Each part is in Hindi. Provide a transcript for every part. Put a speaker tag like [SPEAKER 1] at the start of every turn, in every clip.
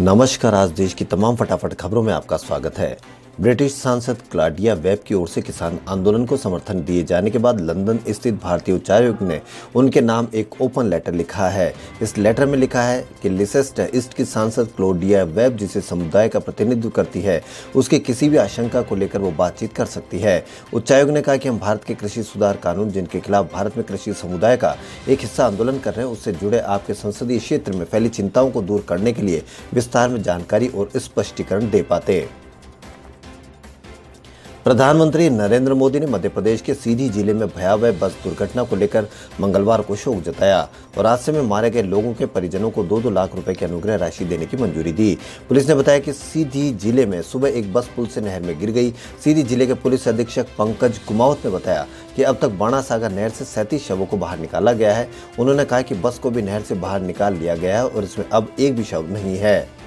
[SPEAKER 1] नमस्कार। आज देश की तमाम फटाफट खबरों में आपका स्वागत है। ब्रिटिश सांसद क्लाडिया वेब की ओर से किसान आंदोलन को समर्थन दिए जाने के बाद लंदन स्थित भारतीय उच्चायोग ने उनके नाम एक ओपन लेटर लिखा है। इस लेटर में लिखा है कि लिसेस्टर ईस्ट की सांसद क्लाडिया वेब जिसे समुदाय का प्रतिनिधित्व करती है, उसकी किसी भी आशंका को लेकर वो बातचीत कर सकती है। उच्चायोग ने कहा कि हम भारत के कृषि सुधार कानून, जिनके खिलाफ भारत में कृषि समुदाय का एक हिस्सा आंदोलन कर रहे हैं, उससे जुड़े आपके संसदीय क्षेत्र में फैली चिंताओं को दूर करने के लिए विस्तार में जानकारी और स्पष्टीकरण दे पाते। प्रधानमंत्री नरेंद्र मोदी ने मध्य प्रदेश के सीधी जिले में भयावह बस दुर्घटना को लेकर मंगलवार को शोक जताया और हादसे में मारे गए लोगों के परिजनों को 2-2 लाख रुपए की अनुग्रह राशि देने की मंजूरी दी। पुलिस ने बताया कि सीधी जिले में सुबह एक बस पुल से नहर में गिर गई। सीधी जिले के पुलिस अधीक्षक पंकज कुमावत ने बताया कि अब तक बाणा सागर नहर से 37 शवों को बाहर निकाला गया है। उन्होंने कहा कि बस को भी नहर से बाहर निकाल लिया गया है और इसमें अब एक भी शव नहीं है।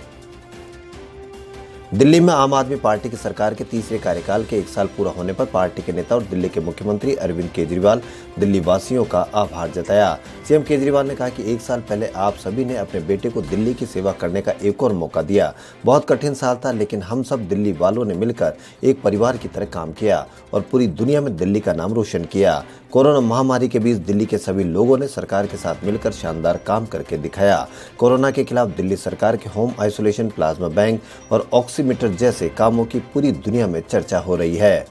[SPEAKER 1] दिल्ली में आम आदमी पार्टी की सरकार के तीसरे कार्यकाल के 1 साल पूरा होने पर पार्टी के नेता और दिल्ली के मुख्यमंत्री अरविंद केजरीवाल दिल्ली वासियों का आभार जताया। सीएम केजरीवाल ने कहा कि 1 साल पहले आप सभी ने अपने बेटे को दिल्ली की सेवा करने का एक और मौका दिया। बहुत कठिन साल था, लेकिन हम सब दिल्ली वालों ने मिलकर एक परिवार की तरह काम किया और पूरी दुनिया में दिल्ली का नाम रोशन किया। कोरोना महामारी के बीच दिल्ली के सभी लोगों ने सरकार के साथ मिलकर शानदार काम करके दिखाया। कोरोना के खिलाफ दिल्ली सरकार के होम आइसोलेशन, प्लाज्मा बैंक और ऑक्सीमीटर जैसे कामों की पूरी दुनिया में चर्चा हो रही है।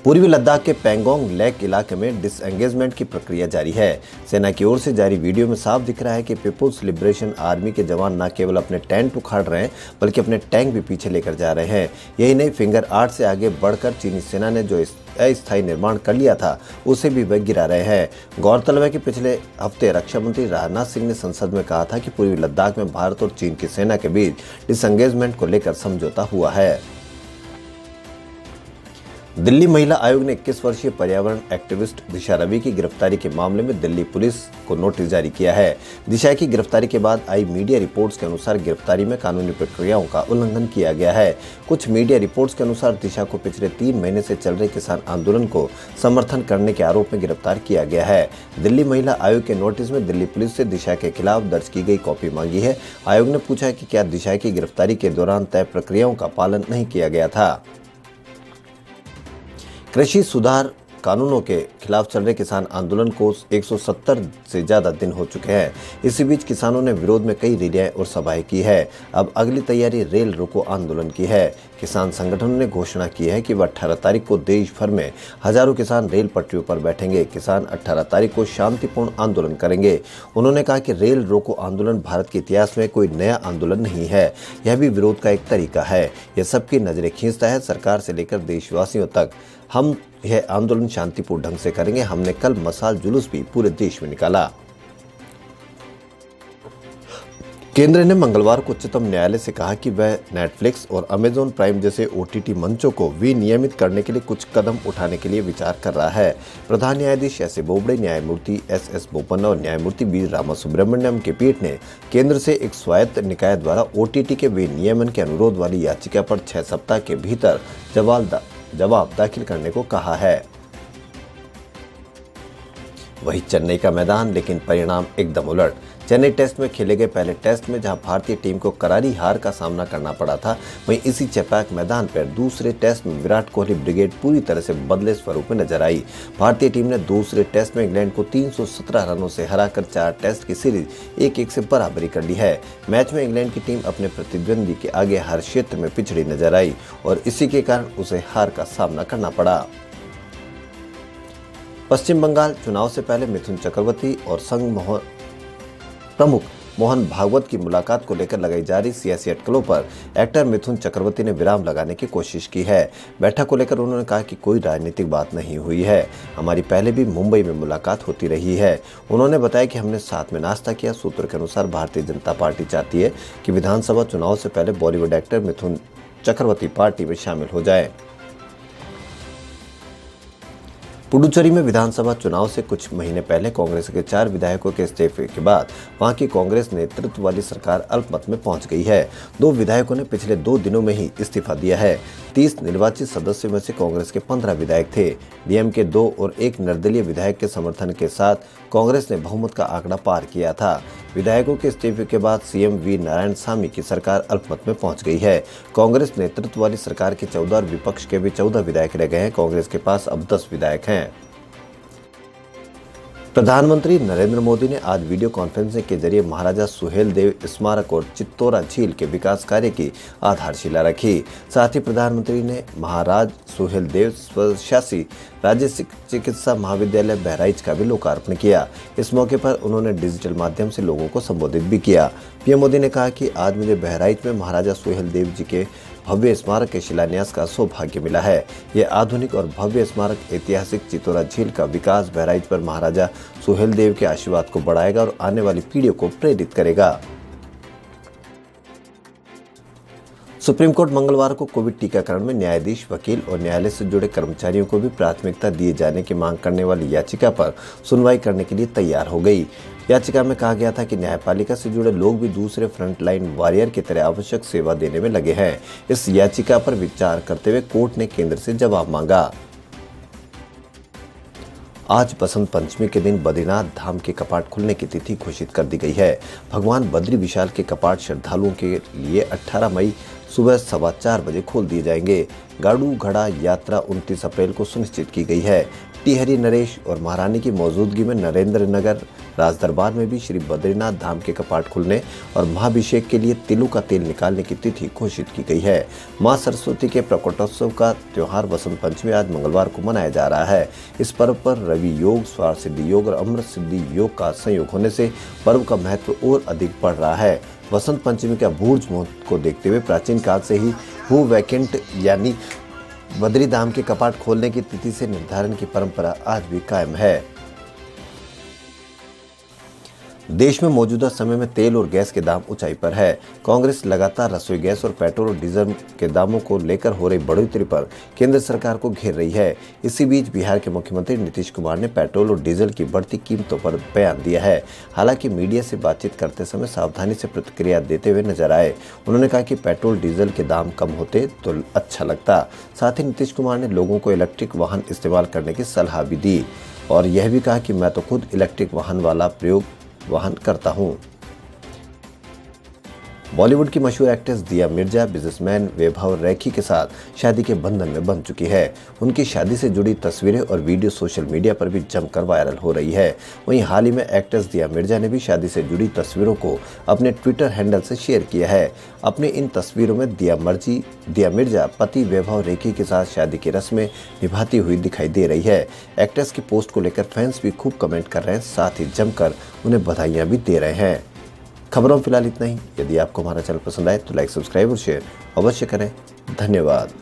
[SPEAKER 1] पूर्वी लद्दाख के पैंगोंग लेक इलाके में डिसएंगेजमेंट की प्रक्रिया जारी है। सेना की ओर से जारी वीडियो में साफ दिख रहा है कि पीपुल्स लिबरेशन आर्मी के जवान न केवल अपने टेंट उखाड़ रहे हैं, बल्कि अपने टैंक भी पीछे लेकर जा रहे हैं। यही नहीं, फिंगर 8 से आगे बढ़कर चीनी सेना ने जो अस्थायी निर्माण कर लिया था, उसे भी वे गिरा रहे हैं। गौरतलब है कि पिछले हफ्ते रक्षा मंत्री राजनाथ सिंह ने संसद में कहा था कि पूर्वी लद्दाख में भारत और चीन की सेना के बीच डिसएंगेजमेंट को लेकर समझौता हुआ है। दिल्ली महिला आयोग ने 21 वर्षीय पर्यावरण एक्टिविस्ट दिशा रवि की गिरफ्तारी के मामले में दिल्ली पुलिस को नोटिस जारी किया है। दिशा की गिरफ्तारी के बाद आई मीडिया रिपोर्ट्स के अनुसार गिरफ्तारी में कानूनी प्रक्रियाओं का उल्लंघन किया गया है। कुछ मीडिया रिपोर्ट्स के अनुसार दिशा को पिछले 3 महीने से चल रहे किसान आंदोलन को समर्थन करने के आरोप में गिरफ्तार किया गया है। दिल्ली महिला आयोग के नोटिस में दिल्ली पुलिस से दिशा के खिलाफ दर्ज की गई कॉपी मांगी है। आयोग ने पूछा कि क्या दिशा की गिरफ्तारी के दौरान तय प्रक्रियाओं का पालन नहीं किया गया था। कृषि सुधार कानूनों के खिलाफ चल रहे किसान आंदोलन को 170 से ज्यादा दिन हो चुके हैं। इसी बीच किसानों ने विरोध में कई रैलियां और सभाएं की है। अब अगली तैयारी रेल रोको आंदोलन की है। किसान संगठनों ने घोषणा की है कि वह 18 तारीख को देश भर में हजारों किसान रेल पटरियों पर बैठेंगे। किसान 18 तारीख को शांतिपूर्ण आंदोलन करेंगे। उन्होंने कहा कि रेल रोको आंदोलन भारत के इतिहास में कोई नया आंदोलन नहीं है, यह भी विरोध का एक तरीका है। यह सबकी नजरें खींचता है, सरकार से लेकर देशवासियों तक। हम यह आंदोलन शांतिपूर्ण ढंग से करेंगे। हमने कल मशाल जुलूस भी पूरे देश में निकाला। केंद्र ने मंगलवार को उच्चतम न्यायालय से कहा कि वह नेटफ्लिक्स और अमेजॉन प्राइम जैसे ओटीटी मंचों को विनियमित करने के लिए कुछ कदम उठाने के लिए विचार कर रहा है। प्रधान न्यायाधीश एस ए बोबड़े, न्यायमूर्ति एस बोपन्ना और न्यायमूर्ति बी रामासुब्रमण्यम की पीठ ने केंद्र से एक स्वायत्त निकाय द्वारा ओटीटी के विनियमन के अनुरोध वाली याचिका पर 6 सप्ताह के भीतर जवाब दाखिल करने को कहा है। वही चेन्नई का मैदान, लेकिन परिणाम एकदम उलट। चेन्नई टेस्ट में खेले गए पहले टेस्ट में जहां भारतीय टीम को करारी हार का सामना करना पड़ा था, वहीं इसी चेपैक मैदान पर दूसरे टेस्ट में विराट कोहली ब्रिगेड पूरी तरह से बदले स्वरूप में नजर आई। भारतीय टीम ने दूसरे टेस्ट में इंग्लैंड को 317 रनों से हराकर 4 टेस्ट की सीरीज 1-1 से बराबरी कर ली है। मैच में इंग्लैंड की टीम अपने प्रतिद्वंदी के आगे हर क्षेत्र में पिछड़ी नजर आई और इसी के कारण उसे हार का सामना करना पड़ा। पश्चिम बंगाल चुनाव से पहले मिथुन चक्रवर्ती और संघ प्रमुख मोहन भागवत की मुलाकात को लेकर लगाई जा रही सियासी अटकलों पर एक्टर मिथुन चक्रवर्ती ने विराम लगाने की कोशिश की है। बैठक को लेकर उन्होंने कहा कि कोई राजनीतिक बात नहीं हुई है। हमारी पहले भी मुंबई में मुलाकात होती रही है। उन्होंने बताया कि हमने साथ में नाश्ता किया। सूत्रों के अनुसार भारतीय जनता पार्टी चाहती है कि विधानसभा चुनाव से पहले बॉलीवुड एक्टर मिथुन चक्रवर्ती पार्टी में शामिल हो जाए। पुडुचेरी में विधानसभा चुनाव से कुछ महीने पहले कांग्रेस के 4 विधायकों के इस्तीफे के बाद वहां की कांग्रेस नेतृत्व वाली सरकार अल्पमत में पहुंच गई है। 2 विधायकों ने पिछले 2 दिनों में ही इस्तीफा दिया है। 30 निर्वाचित सदस्यों में से कांग्रेस के 15 विधायक थे। डीएम के 2 और 1 निर्दलीय विधायक के समर्थन के साथ कांग्रेस ने बहुमत का आंकड़ा पार किया था। विधायकों के इस्तीफे के बाद सीएम वी नारायणसामी की सरकार अल्पमत में पहुंच गई है। कांग्रेस नेतृत्व वाली सरकार के 14 और विपक्ष के भी 14 विधायक रह गए हैं। कांग्रेस के पास अब 10 विधायक हैं। प्रधानमंत्री नरेंद्र मोदी ने आज वीडियो कॉन्फ्रेंसिंग के जरिए महाराजा सुहेलदेव स्मारक और चित्तौरा झील के विकास कार्य की आधारशिला रखी। साथ ही प्रधानमंत्री ने महाराज सुहेलदेव स्वशासी राज्य चिकित्सा महाविद्यालय बहराइच का भी लोकार्पण किया। इस मौके पर उन्होंने डिजिटल माध्यम से लोगों को संबोधित भी किया। पीएम मोदी ने कहा कि आज मुझे बहराइच में महाराजा सुहेलदेव जी के भव्य स्मारक के शिलान्यास का सौभाग्य मिला है। यह आधुनिक और भव्य स्मारक ऐतिहासिक चित्तौरा झील का विकास बहराइच पर महाराजा सुहेलदेव के आशीर्वाद को बढ़ाएगा और आने वाली पीढ़ियों को प्रेरित करेगा। सुप्रीम कोर्ट मंगलवार को कोविड टीकाकरण में न्यायाधीश, वकील और न्यायालय से जुड़े कर्मचारियों को भी प्राथमिकता दिए जाने की मांग करने वाली याचिका पर सुनवाई करने के लिए तैयार हो गई। याचिका में कहा गया था कि न्यायपालिका से जुड़े लोग भी दूसरे फ्रंटलाइन वॉरियर की तरह आवश्यक सेवा देने में लगे हैं। इस याचिका पर विचार करते हुए कोर्ट ने केंद्र से जवाब मांगा। आज बसंत पंचमी के दिन बद्रीनाथ धाम के कपाट खुलने की तिथि घोषित कर दी गई है। भगवान बद्री विशाल के कपाट श्रद्धालुओं के लिए 18 मई सुबह 4:15 बजे खोल दिए जाएंगे। गाड़ू घड़ा यात्रा 29 अप्रैल को सुनिश्चित की गई है। टी हरि नरेश और महारानी की मौजूदगी में नरेंद्र नगर राजदरबार में भी श्री बद्रीनाथ धाम के कपाट खुलने और महाभिषेक के लिए तिलों का तेल निकालने की तिथि घोषित की गई है। मां सरस्वती के प्रकटोत्सव का त्योहार बसंत पंचमी आज मंगलवार को मनाया जा रहा है। इस पर्व पर रवि योग, स्वार सिद्धि योग और अमृत सिद्धि योग का संयोग होने से पर्व का महत्व और अधिक बढ़ रहा है। बसंत पंचमी का बूढ़ मुहूर्त को देखते हुए प्राचीन काल से ही भू वैकुंठ यानी बद्री धाम के कपाट खोलने की तिथि से निर्धारण की परंपरा आज भी कायम है। देश में मौजूदा समय में तेल और गैस के दाम ऊंचाई पर है। कांग्रेस लगातार रसोई गैस और पेट्रोल और डीजल के दामों को लेकर हो रही बढ़ोतरी पर केंद्र सरकार को घेर रही है। इसी बीच बिहार के मुख्यमंत्री नीतीश कुमार ने पेट्रोल और डीजल की बढ़ती कीमतों पर बयान दिया है। हालांकि मीडिया से बातचीत करते समय सावधानी से प्रतिक्रिया देते हुए नजर आए। उन्होंने कहा कि पेट्रोल डीजल के दाम कम होते तो अच्छा लगता। साथ ही नीतीश कुमार ने लोगों को इलेक्ट्रिक वाहन इस्तेमाल करने की सलाह भी दी और यह भी कहा कि मैं तो खुद इलेक्ट्रिक वाहन वाला वाहन करता हूं। बॉलीवुड की मशहूर एक्ट्रेस दिया मिर्जा बिजनेसमैन वैभव रेखी के साथ शादी के बंधन में बंध चुकी है। उनकी शादी से जुड़ी तस्वीरें और वीडियो सोशल मीडिया पर भी जमकर वायरल हो रही है। वहीं हाल ही में एक्ट्रेस दिया मिर्जा ने भी शादी से जुड़ी तस्वीरों को अपने ट्विटर हैंडल से शेयर किया है। अपने इन तस्वीरों में दिया मिर्जा पति वैभव रेखी के साथ शादी की रस्में निभाती हुई दिखाई दे रही है। एक्ट्रेस की पोस्ट को लेकर फैंस भी खूब कमेंट कर रहे हैं, साथ ही जमकर उन्हें बधाइयां भी दे रहे हैं। खबरों में फिलहाल इतना ही। यदि आपको हमारा चैनल पसंद आए तो लाइक, सब्सक्राइब और शेयर अवश्य करें। धन्यवाद।